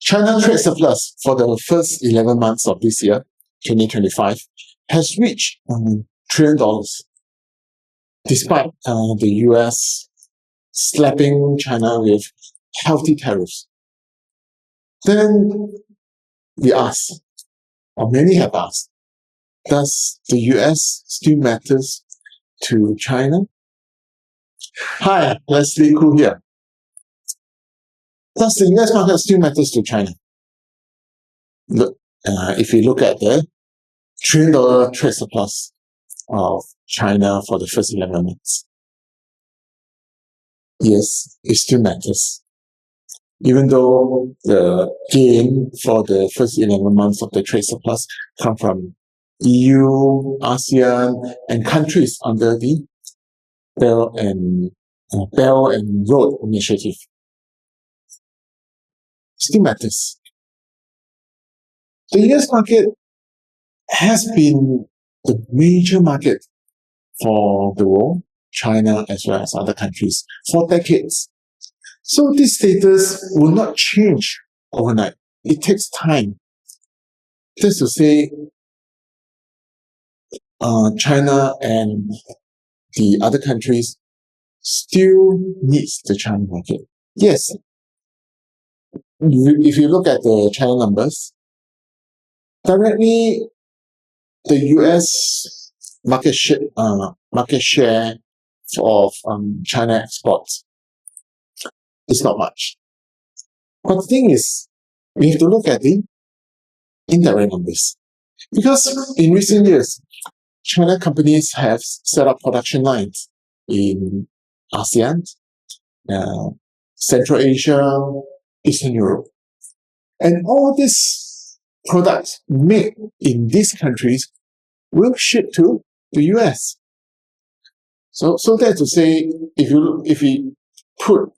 China trade surplus for the first 11 months of this year, 2025, has reached $1 trillion, despite the US slapping China with healthy tariffs. Then we ask, or many have asked, does the US still matters to China? Hi, Leslie Koo here. Does the US market still matters to China? Look, if you look at the $1 trillion trade surplus of China for the first 11 months, yes, it still matters. Even though the gain for the first 11 months of the trade surplus come from EU, ASEAN, and countries under the Belt and Road Initiative, still matters. The US market has been the major market for the world, China as well as other countries, for decades. So this status will not change overnight. It takes time. Just to say, China and the other countries still needs the China market. Yes, if you look at the China numbers, directly the US market share of China exports is not much. But the thing is, we have to look at the indirect numbers. Because in recent years, China companies have set up production lines in ASEAN, Central Asia, Eastern Europe. And all these products made in these countries will ship to the US. So that's to say, if we put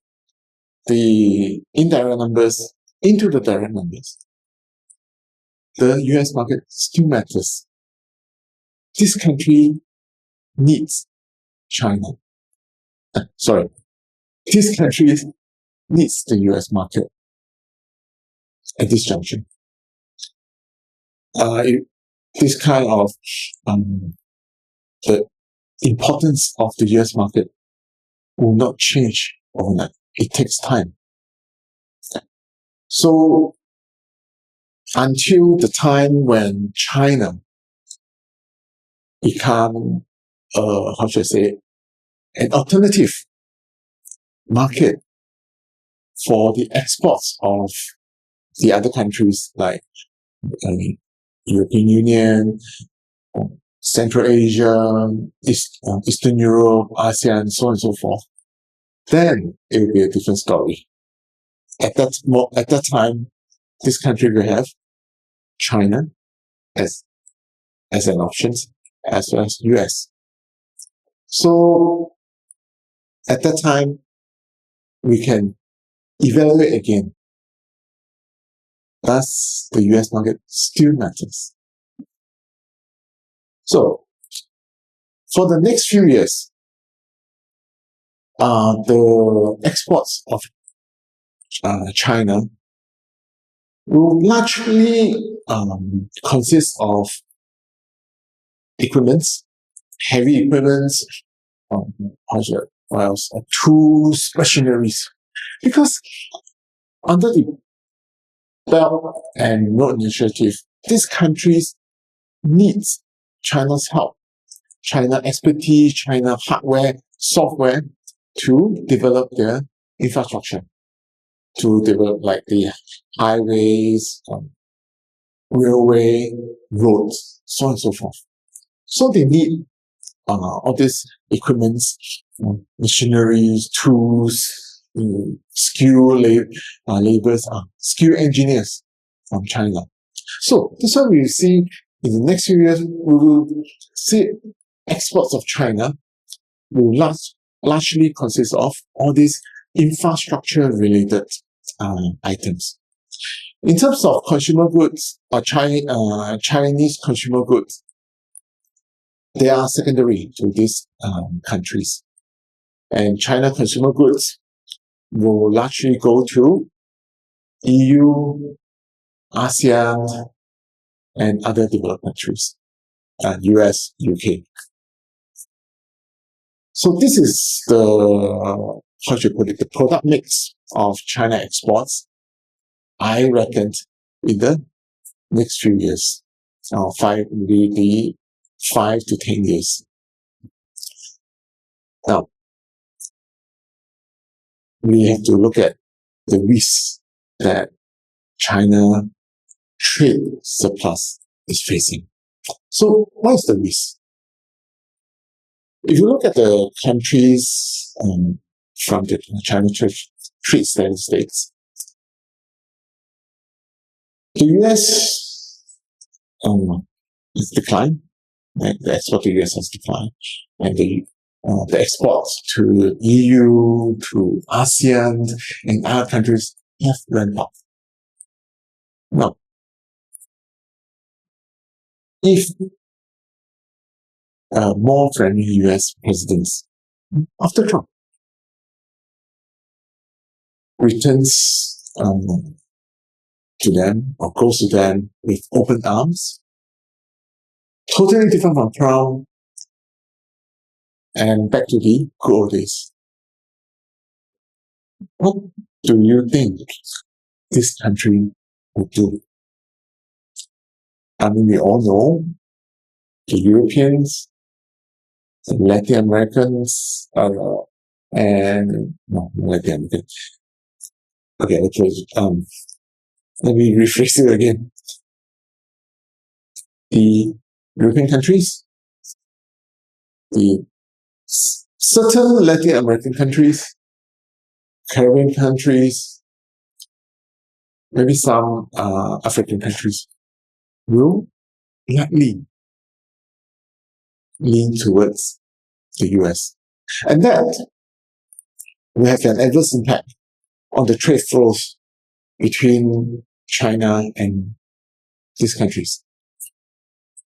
the indirect numbers into the direct numbers, the US market still matters. This country needs China. This country needs the US market at this junction. This kind of the importance of the US market will not change overnight. It takes time. So until the time when China become, an alternative market for the exports of the other countries like European Union, Central Asia, Eastern Europe, ASEAN, so on and so forth, then it will be a different story. At that time, this country will have China as an option, as well as US. So at that time, we can evaluate again. Does the US market still matters? So for the next few years, the exports of China will largely consist of equipments, heavy equipments, tools, machineries. Because under the Belt and Road Initiative, these countries needs China's help, China expertise, China hardware, software to develop their infrastructure, to develop like the highways, railway, roads, so on and so forth. So they need all these equipments, machineries, tools, skilled laborers, skilled engineers from China. So that's why we see in the next few years, we will see exports of China will largely consist of all these infrastructure-related items. In terms of consumer goods, Chinese consumer goods, they are secondary to these countries. And China consumer goods will largely go to EU, ASEAN, and other developed countries, US, UK. So this is the, how should I put it, the product mix of China exports, I reckon, in the next few years, maybe 5 to 10 years. Now, we have to look at the risks that China trade surplus is facing. So, what is the risk? If you look at the countries from the China trade statistics, the US has declined, right? The export to the US has declined, and the exports to EU, to ASEAN, and other countries have ramped up. Now, if more friendly US presidents after Trump returns to them or goes to them with open arms, totally different from Trump and back to the good old days. What do you think this country would do? I mean, we all know the Europeans, the Latin Americans, and no, Latin American. Okay, let me rephrase it again. The European countries, the certain Latin American countries, Caribbean countries, maybe some African countries will likely lean towards the US. And that will have an adverse impact on the trade flows between China and these countries.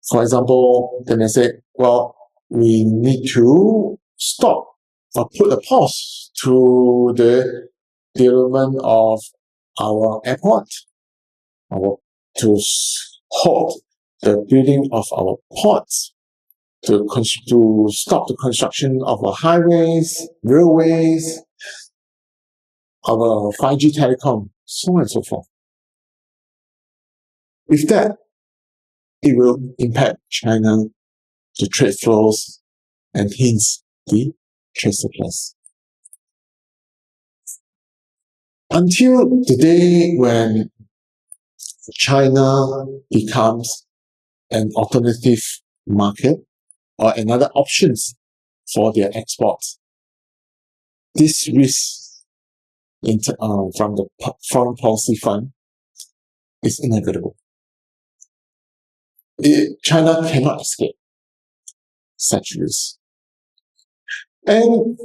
For example, then I say, well, we need to stop or put a pause to the development of our airport, to halt the building of our ports, to stop the construction of our highways, railways, our 5G telecom, so on and so forth. With that, it will impact China, the trade flows, and hence the trade surplus. Until the day when China becomes an alternative market or another options for their exports, this risk from the foreign policy fund is inevitable. China cannot escape such risk. And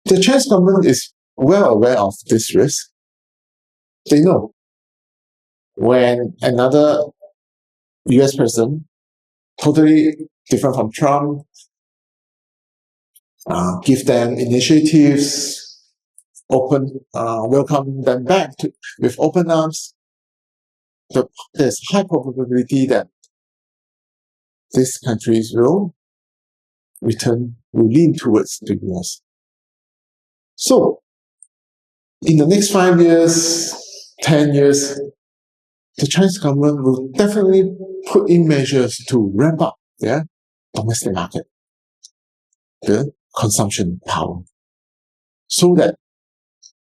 the Chinese government is well aware of this risk. They know when another US president, totally different from Trump, give them initiatives, welcome them back with open arms, there's high probability that these countries will lean towards the US. So, in the next 5 years, 10 years, the Chinese government will definitely put in measures to ramp up their domestic market, the consumption power, so that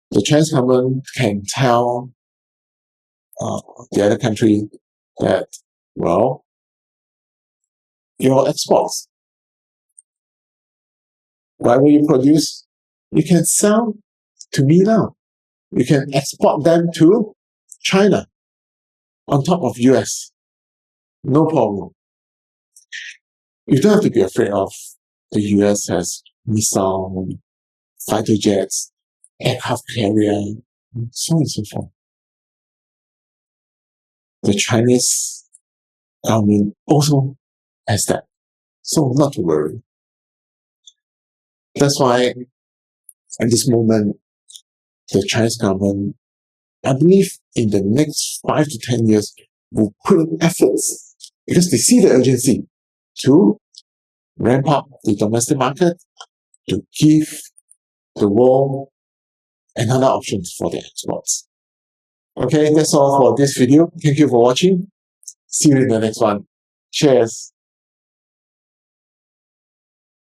the Chinese government can tell the other country that, well, your exports, whatever you produce, you can sell to me now. You can export them to China on top of US. No problem. You don't have to be afraid of the US has missile, fighter jets, aircraft carrier, so on and so forth. The Chinese government also has that. So not to worry. That's why at this moment, the Chinese government I believe in the next 5 to 10 years, will put in efforts because they see the urgency to ramp up the domestic market, to give the world another option for their exports. Okay, that's all for this video. Thank you for watching. See you in the next one. Cheers.